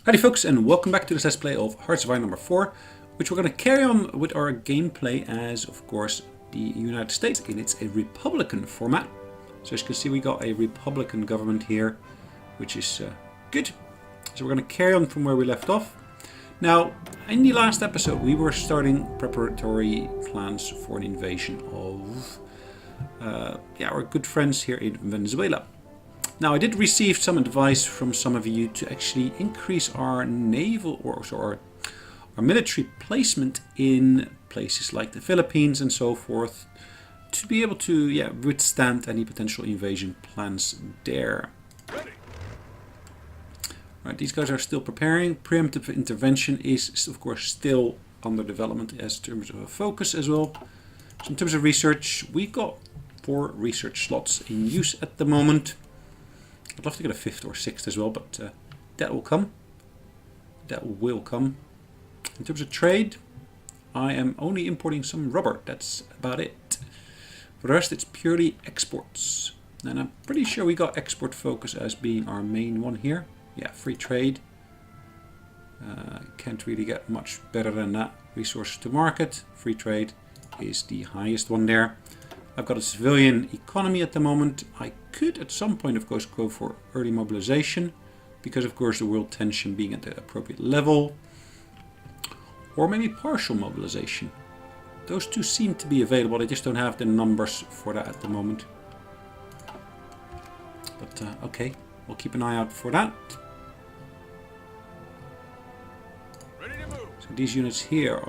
Howdy folks, and welcome back to this Let's Play of Hearts of Iron number 4, which we're going to carry on with our gameplay as, of course, the United States in its a Republican format. So as you can see, we got a Republican government here, which is good. So we're going to carry on from where we left off. Now, in the last episode, we were starting preparatory plans for an invasion of our good friends here in Venezuela. Now, I did receive some advice from some of you to actually increase our naval or our military placement in places like the Philippines and so forth to be able to withstand any potential invasion plans there. Right, these guys are still preparing. Preemptive intervention is of course still under development as terms of a focus as well. So in terms of research, we've got 4 research slots in use at the moment. I'd love to get a 5th or 6th as well, but that will come. That will come. In terms of trade, I am only importing some rubber. That's about it. For the rest, it's purely exports. And I'm pretty sure we got export focus as being our main one here. Yeah, free trade. Can't really get much better than that. Resources to market. Free trade is the highest one there. I've got a civilian economy at the moment. I could at some point, of course, go for early mobilization because, of course, the world tension being at the appropriate level. Or maybe partial mobilization. Those two seem to be available. I just don't have the numbers for that at the moment. But okay, we'll keep an eye out for that. Ready to move. So these units here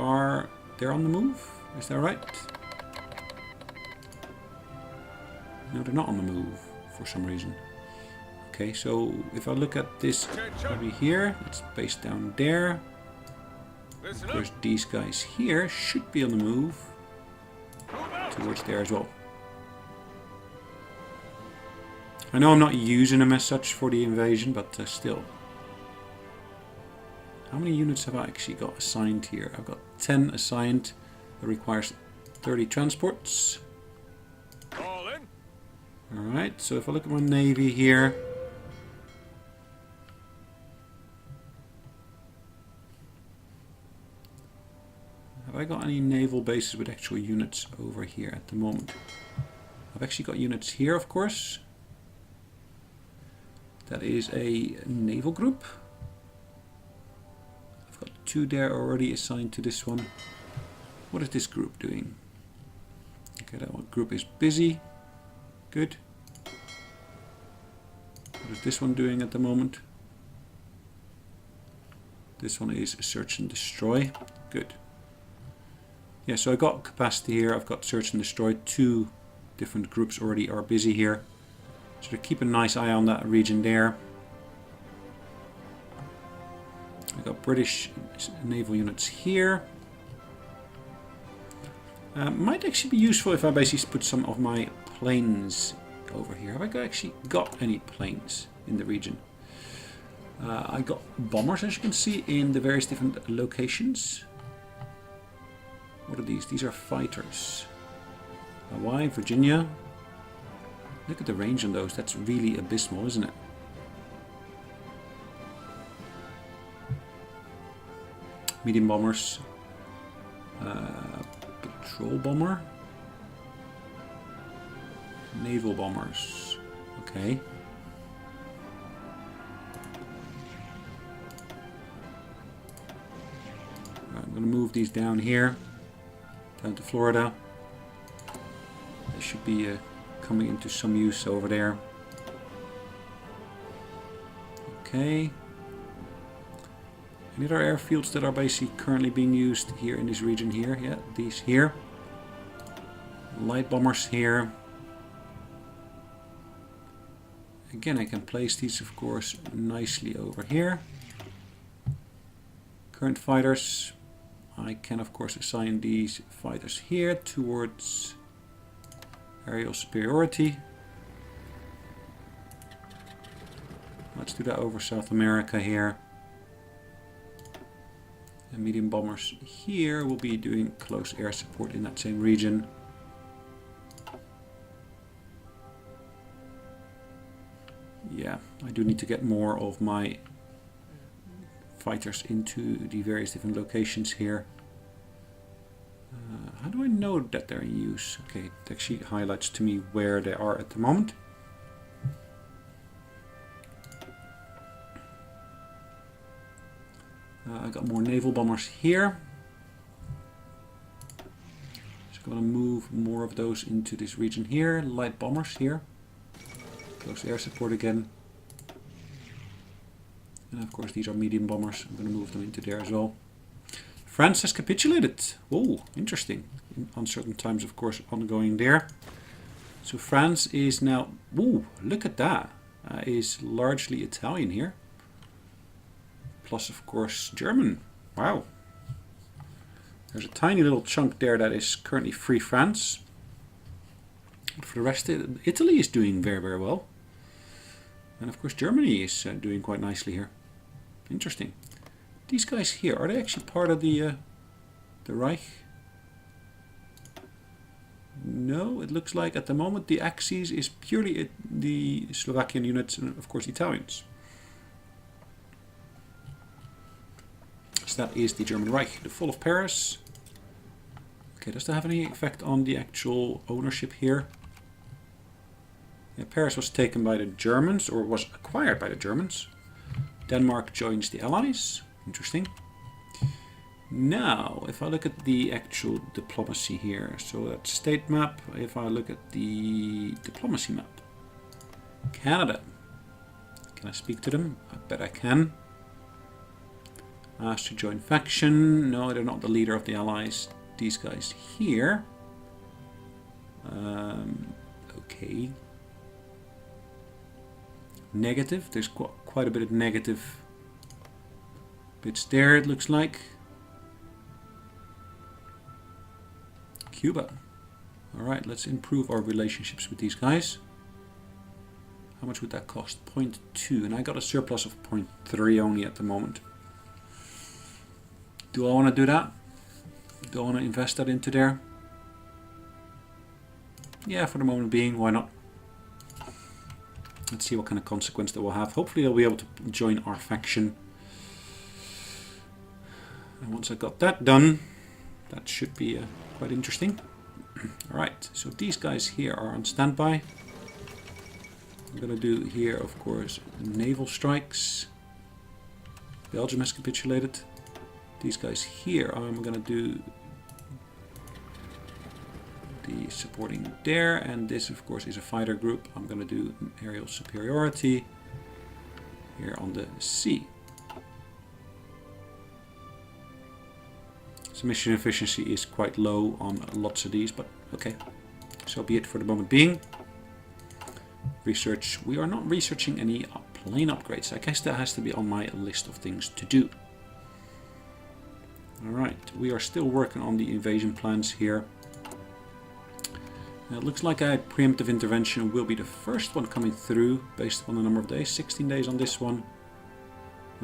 they're on the move. Is that right? No, they're not on the move for some reason. Okay, so if I look at this over here, it's based down there. Of course, these guys here should be on the move towards there as well. I know I'm not using them as such for the invasion, but still. How many units have I actually got assigned here? I've got 10 assigned. That requires 30 transports. Alright, so if I look at my navy here, have I got any naval bases with actual units over here at the moment? I've actually got units here, of course. That is a naval group. I've got 2 there already assigned to this one. What is this group doing? Okay, that one group is busy. Good. What is this one doing at the moment? This one is search and destroy. Good. Yeah, so I got capacity here. I've got search and destroy. 2 different groups already are busy here. So to keep a nice eye on that region there. I got British naval units here. Might actually be useful if I basically put some of my planes over here. Have I actually got any planes in the region? I got bombers, as you can see, in the various different locations. What are these? These are fighters. Hawaii, Virginia. Look at the range on those. That's really abysmal, isn't it? Medium bombers. Patrol bomber. Naval bombers. Okay. Right, I'm going to move these down here. Down to Florida. They should be coming into some use over there. Okay. Any other airfields that are basically currently being used here in this region here? Yeah, these here. Light bombers here. Again, I can place these, of course, nicely over here. Current fighters. I can, of course, assign these fighters here towards aerial superiority. Let's do that over South America here. And medium bombers here will be doing close air support in that same region. Yeah, I do need to get more of my fighters into the various different locations here. How do I know that they're in use? Okay, it actually highlights to me where they are at the moment. I got more naval bombers here. Just going to move more of those into this region here. Light bombers here. Close air support again. And of course these are medium bombers. I'm going to move them into there as well. France has capitulated. Oh, interesting. In uncertain times, of course, ongoing there. So France is now... Ooh, look at that. Is largely Italian here. Plus, of course, German. Wow. There's a tiny little chunk there that is currently Free France. But for the rest, Italy is doing very, very well. And of course, Germany is doing quite nicely here. Interesting. These guys here, are they actually part of the Reich? No, it looks like at the moment the Axis is purely the Slovakian units and of course Italians. So that is the German Reich. The fall of Paris. Okay, does that have any effect on the actual ownership here? Yeah, Paris was taken by the Germans, or was acquired by the Germans. Denmark joins the Allies. Interesting. Now, if I look at the actual diplomacy here, so that state map, if I look at the diplomacy map. Canada. Can I speak to them? I bet I can. Asked to join faction. No, they're not the leader of the Allies. These guys here. Okay. Negative. There's quite a bit of negative bits there, it looks like. Cuba. Alright, let's improve our relationships with these guys. How much would that cost? 0.2, and I got a surplus of 0.3 only at the moment. Do I want to do that? Do I want to invest that into there? Yeah, for the moment being, why not? Let's see what kind of consequence that will have. Hopefully they'll be able to join our faction. And once I got that done, that should be quite interesting. Alright, so these guys here are on standby. I'm going to do here, of course, naval strikes. Belgium has capitulated. These guys here, I'm going to do the supporting there, and this of course is a fighter group. I'm going to do aerial superiority here on the sea. So mission efficiency is quite low on lots of these, but okay, so be it for the moment being. Research, we are not researching any plane upgrades. I guess that has to be on my list of things to do. Alright, we are still working on the invasion plans here. It looks like a preemptive intervention will be the first one coming through based on the number of days. 16 days on this one.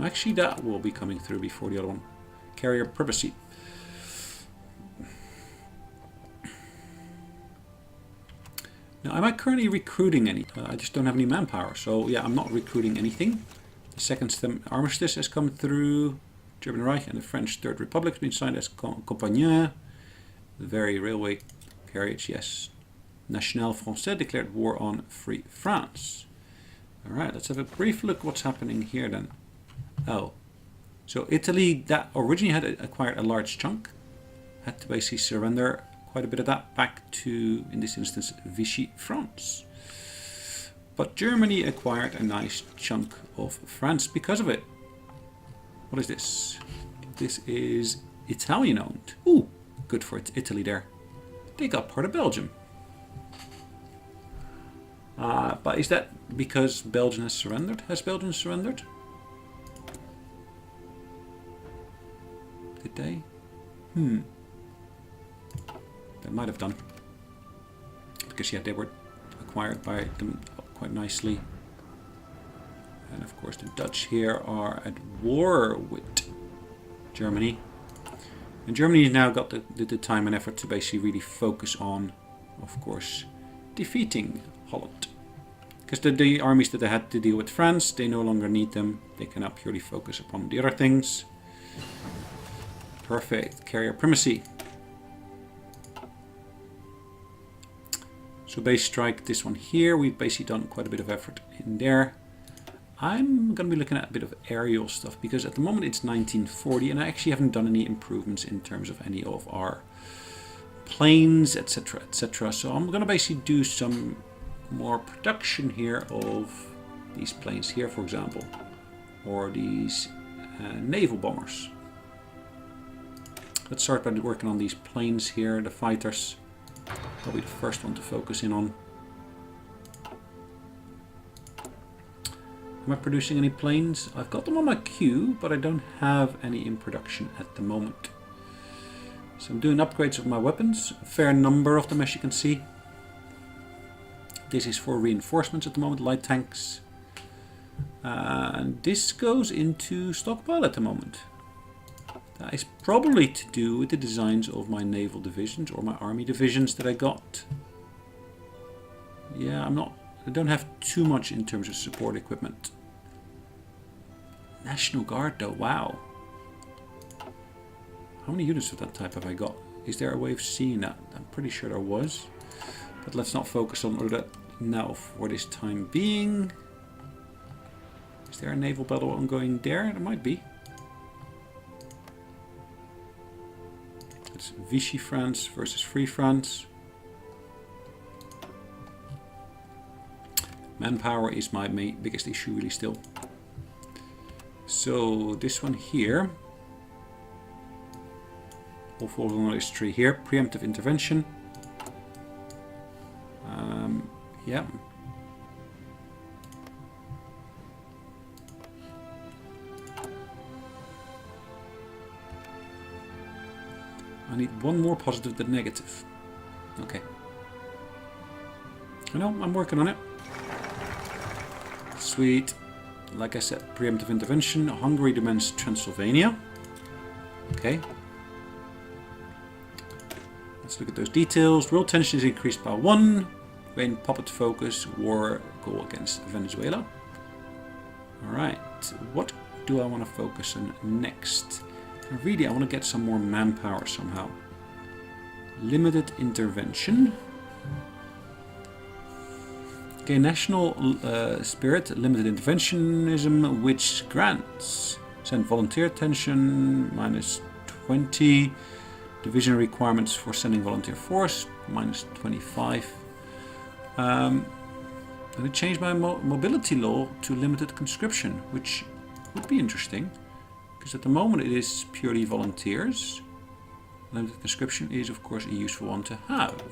Actually, that will be coming through before the other one. Carrier privacy. Now, am I currently recruiting any? I just don't have any manpower. So yeah, I'm not recruiting anything. The second stem armistice has come through. German Reich and the French Third Republic has been signed as compagnon. The very railway carriage, yes. National Français declared war on Free France. Alright, let's have a brief look what's happening here then. Oh, so Italy, that originally had acquired a large chunk, had to basically surrender quite a bit of that back to, in this instance, Vichy France. But Germany acquired a nice chunk of France because of it. What is this? This is Italian owned. Ooh, good for Italy there. They got part of Belgium. But is that because Belgium has surrendered? Has Belgium surrendered? Did they? They might have done. Because yeah, they were acquired by them quite nicely. And of course the Dutch here are at war with Germany. And Germany now got the time and effort to basically really focus on, of course, defeating Holland. Because the armies that they had to deal with France, they no longer need them. They can now purely focus upon the other things. Perfect. Carrier primacy. So base strike this one here. We've basically done quite a bit of effort in there. I'm going to be looking at a bit of aerial stuff because at the moment it's 1940 and I actually haven't done any improvements in terms of any of our planes, etc, etc. So I'm going to basically do some more production here of these planes here, for example, or these naval bombers. Let's start by working on these planes here, the fighters. I'll be the first one to focus in on. Am I producing any planes? I've got them on my queue, but I don't have any in production at the moment. So I'm doing upgrades of my weapons, a fair number of them as you can see. This is for reinforcements at the moment, light tanks. And this goes into stockpile at the moment. That is probably to do with the designs of my naval divisions or my army divisions that I got. Yeah, I don't have too much in terms of support equipment. National Guard though, wow. How many units of that type have I got? Is there a way of seeing that? I'm pretty sure there was. But let's not focus on that now for this time being. Is there a naval battle ongoing there? There might be. It's Vichy France versus Free France. Manpower is my biggest issue really still. So this one here all falls on this tree here. Preemptive intervention. Yeah. I need one more positive than negative. Okay. I know, I'm working on it. Sweet. Like I said, preemptive intervention. Hungary demands Transylvania. Okay. Let's look at those details. World tension is increased by 1. Main puppet focus. War goal against Venezuela. Alright. What do I want to focus on next? Really, I want to get some more manpower somehow. Limited intervention. Okay, national spirit, limited interventionism, which grants. Send volunteer attention, -20. Division requirements for sending volunteer force, -25. I'm going to change my mobility law to limited conscription, which would be interesting. Because at the moment it is purely volunteers. Limited conscription is of course a useful one to have.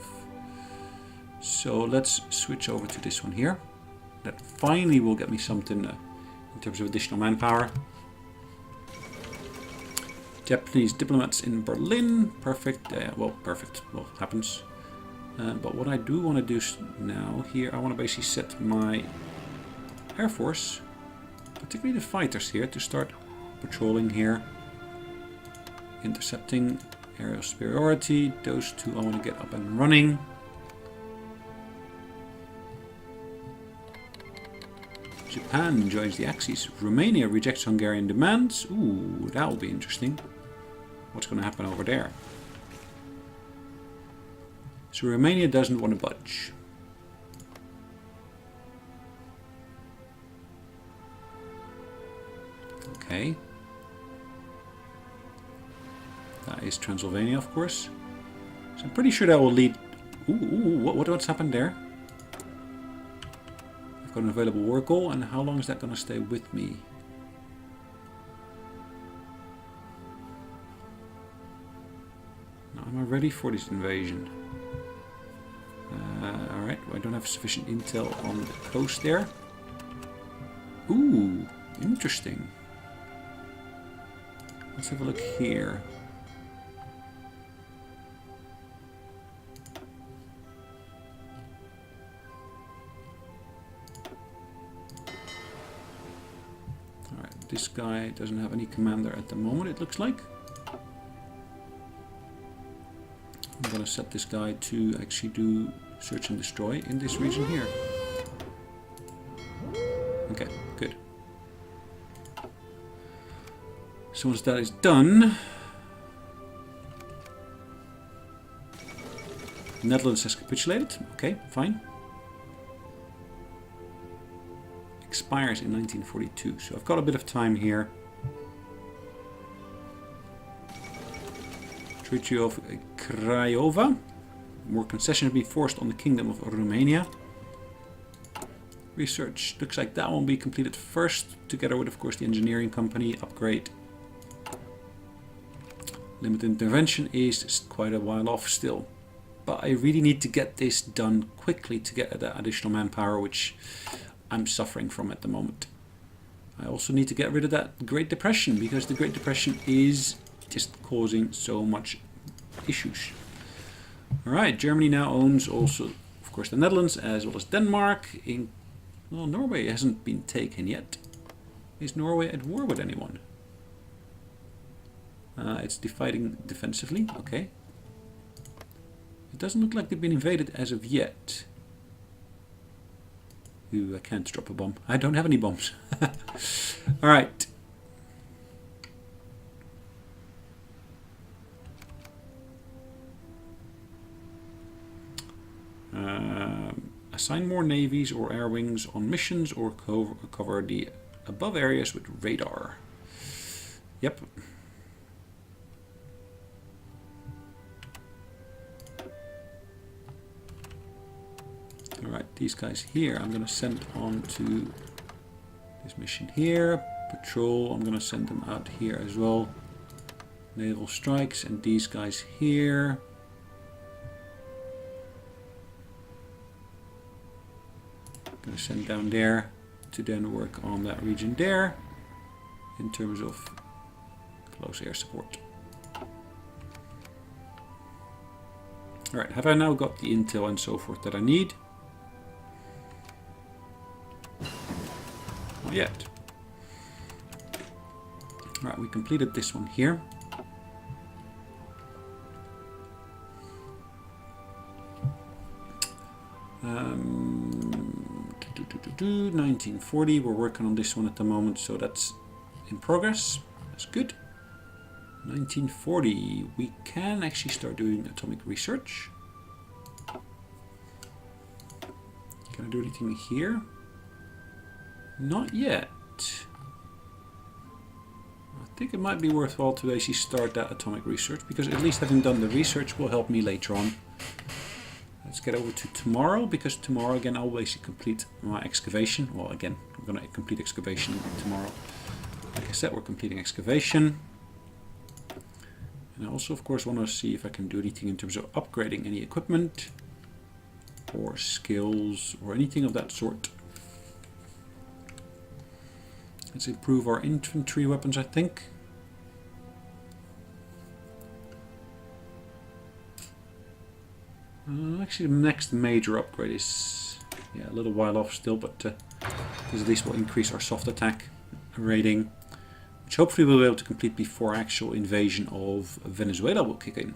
So let's switch over to this one here. That finally will get me something in terms of additional manpower. Japanese diplomats in Berlin. Perfect. Well, perfect. Well, happens. But what I do want to do now here, I want to basically set my Air Force, particularly the fighters here, to start patrolling here. Intercepting, aerial superiority. Those two I want to get up and running. Japan joins the Axis. Romania rejects Hungarian demands. Ooh, that will be interesting. What's going to happen over there? So Romania doesn't want to budge. Okay. That is Transylvania, of course. So I'm pretty sure that will lead... Ooh, what's happened there? I've got an available war goal, and how long is that going to stay with me? Now, am I ready for this invasion? Alright, I don't have sufficient intel on the coast there. Ooh, interesting. Let's have a look here. Alright, this guy doesn't have any commander at the moment, it looks like. I'm going to set this guy to actually do search and destroy in this region here. So once that is done, the Netherlands has capitulated. Okay, fine. Expires in 1942, so I've got a bit of time here. Treaty of Craiova. More concessions be forced on the Kingdom of Romania. Research looks like that won't be completed first, together with, of course, the engineering company upgrade. Limited intervention is quite a while off still. But I really need to get this done quickly to get that additional manpower, which I'm suffering from at the moment. I also need to get rid of that Great Depression, because the Great Depression is just causing so much issues. Alright, Germany now owns also, of course, the Netherlands as well as Denmark. Well, Norway hasn't been taken yet. Is Norway at war with anyone? It's fighting defensively, okay. It doesn't look like they've been invaded as of yet. Ooh, I can't drop a bomb. I don't have any bombs. Alright. Assign more navies or air wings on missions, or cover the above areas with radar. Yep. Alright, these guys here I'm going to send on to this mission here. Patrol, I'm going to send them out here as well. Naval strikes, and these guys here. Going to send down there to then work on that region there in terms of close air support. Alright, have I now got the intel and so forth that I need? Not yet. Alright, we completed this one here. 1940, we're working on this one at the moment, so that's in progress. That's good. 1940, we can actually start doing atomic research. Can I do anything here? Not yet. I think it might be worthwhile to actually start that atomic research, because at least having done the research will help me later on. Let's get over to tomorrow, because tomorrow again I'll basically complete my excavation. Well, again, I'm going to complete excavation tomorrow. Like I said, we're completing excavation. And I also, of course, want to see if I can do anything in terms of upgrading any equipment or skills or anything of that sort. Let's improve our infantry weapons, I think. Actually, the next major upgrade is a little while off still, but this at least will increase our soft attack rating, which hopefully we'll be able to complete before actual invasion of Venezuela will kick in.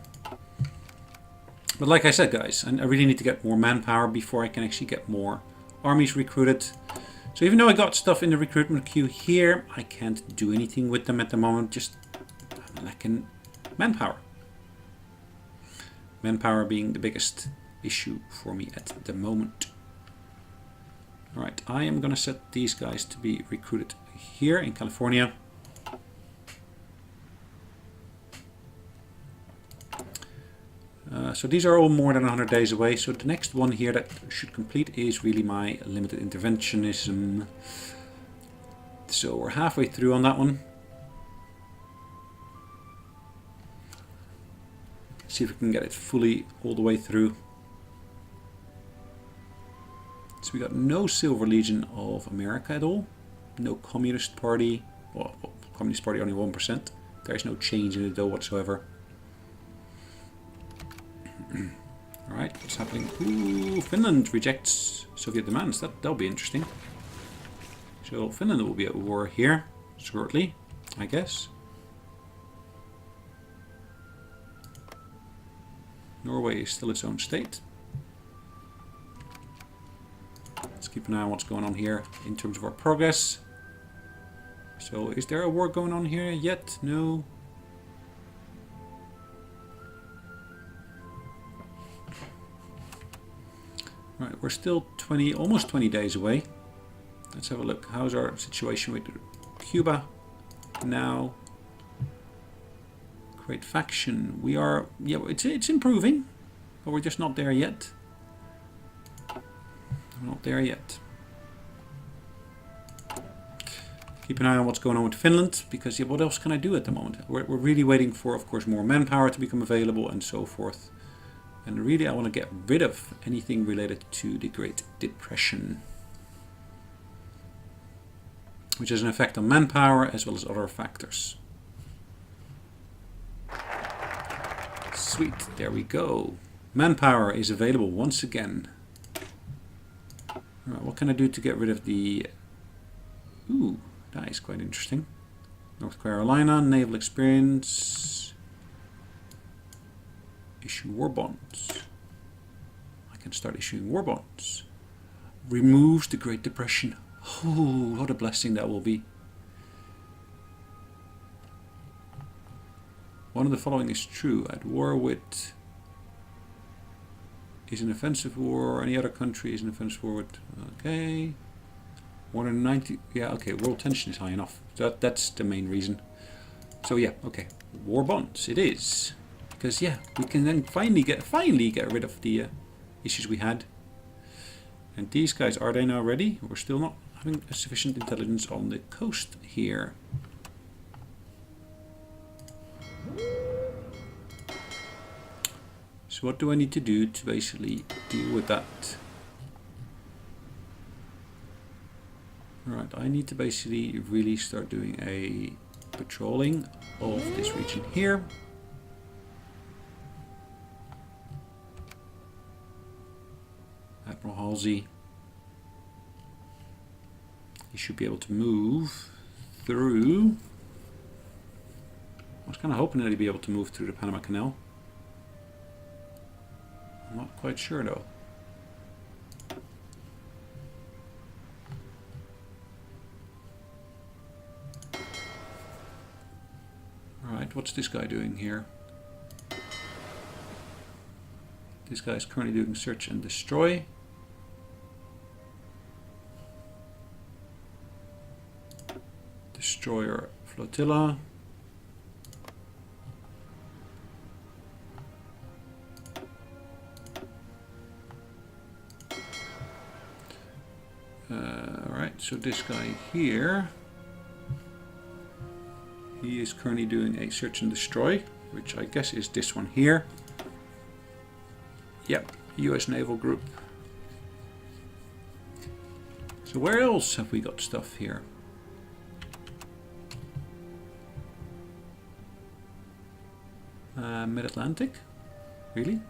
But like I said, guys, I really need to get more manpower before I can actually get more armies recruited. So even though I got stuff in the recruitment queue here, I can't do anything with them at the moment. Just I'm lacking manpower. Manpower being the biggest issue for me at the moment. Alright, I am going to set these guys to be recruited here in California. So these are all more than 100 days away. So the next one here that should complete is really my limited interventionism. So we're halfway through on that one. See if we can get it fully all the way through. So we got no Silver Legion of America at all. No Communist Party. Well, Communist Party only 1%. There is no change in it though whatsoever. Alright, what's happening? Ooh, Finland rejects Soviet demands. That'll be interesting. So Finland will be at war here shortly, I guess. Norway is still its own state. Let's keep an eye on what's going on here in terms of our progress. So is there a war going on here yet? No. Right, we're still almost 20 days away. Let's have a look. How's our situation with Cuba now? Great faction. We are, yeah, it's improving, but we're just not there yet. We're not there yet. Keep an eye on what's going on with Finland, because yeah, what else can I do at the moment? We're really waiting for, of course, more manpower to become available and so forth. And really I want to get rid of anything related to the Great Depression, which has an effect on manpower as well as other factors. Sweet, there we go. Manpower is available once again. Right, what can I do to get rid of the... Ooh, that is quite interesting. North Carolina, naval experience. Issue war bonds. I can start issuing war bonds. Removes the Great Depression. Oh, what a blessing that will be. One of the following is true. At war with is an offensive war. Any other country is an offensive war with. Okay. 190. Yeah, okay. World tension is high enough. That's the main reason. So yeah, okay. War bonds. It is. Because yeah, we can then finally get rid of the issues we had. And these guys, are they now ready? We're still not having sufficient intelligence on the coast here. So what do I need to do to basically deal with that? Right, I need to basically really start doing a patrolling of this region here. Admiral Halsey. He should be able to move through. I was kind of hoping that he'd be able to move through the Panama Canal. I'm not quite sure though. Alright, what's this guy doing here? This guy is currently doing search and destroy. Destroyer flotilla. Alright, so this guy here, he is currently doing a search and destroy, which I guess is this one here. Yep, US Naval Group. So where else have we got stuff here? Mid-Atlantic? Really?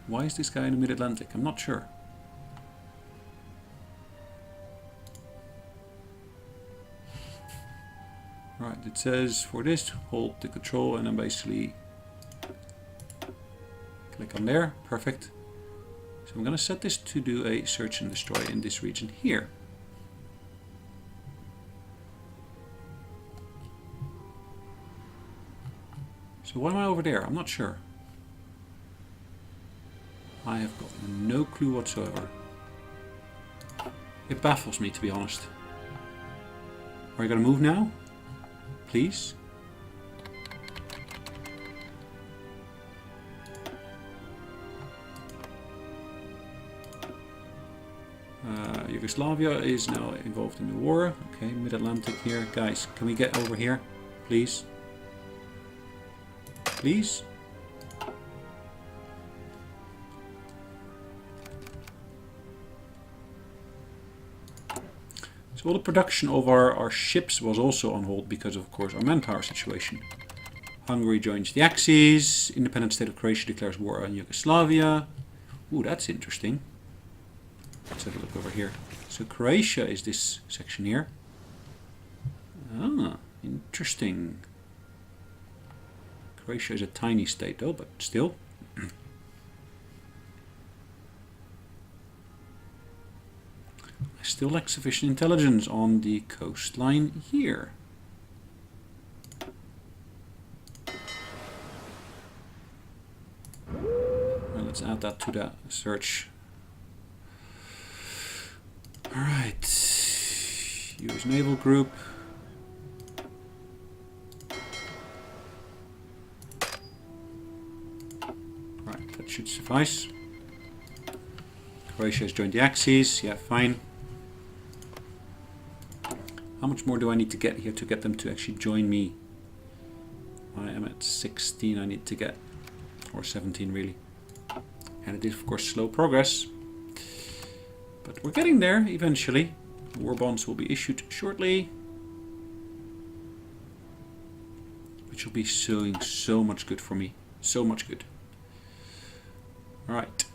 Why is this guy in the Mid-Atlantic? I'm not sure. Right, it says for this, hold the control and then basically click on there. Perfect. So I'm going to set this to do a search and destroy in this region here. So why am I over there? I'm not sure. I have got no clue whatsoever. It baffles me, to be honest. Are you going to move now? Please? Yugoslavia is now involved in the war. Okay, Mid-Atlantic here. Guys, can we get over here? Please? Please? So all the production of our ships was also on hold because of course our manpower situation. Hungary joins the Axis. Independent state of Croatia declares war on Yugoslavia. Ooh, that's interesting. Let's have a look over here. So Croatia is this section here. Ah, interesting. Croatia is a tiny state though, but still. I still lack sufficient intelligence on the coastline here. Well, let's add that to the search. Alright. US Naval Group. Right, that should suffice. Croatia has joined the Axis. Yeah, fine. How much more do I need to get here to get them to actually join me? I am at 16. I need to get, or 17 really. And it is of course slow progress. But we're getting there eventually. War bonds will be issued shortly. Which will be so much good for me. So much good. Alright.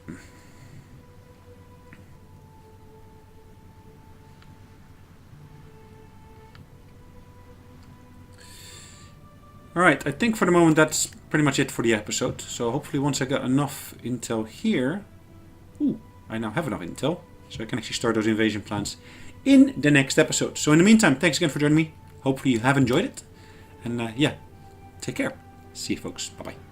Alright, I think for the moment that's pretty much it for the episode. So hopefully once I got enough intel here... Ooh, I now have enough intel. So I can actually start those invasion plans in the next episode. So in the meantime, thanks again for joining me. Hopefully you have enjoyed it. And yeah, take care. See you folks. Bye-bye.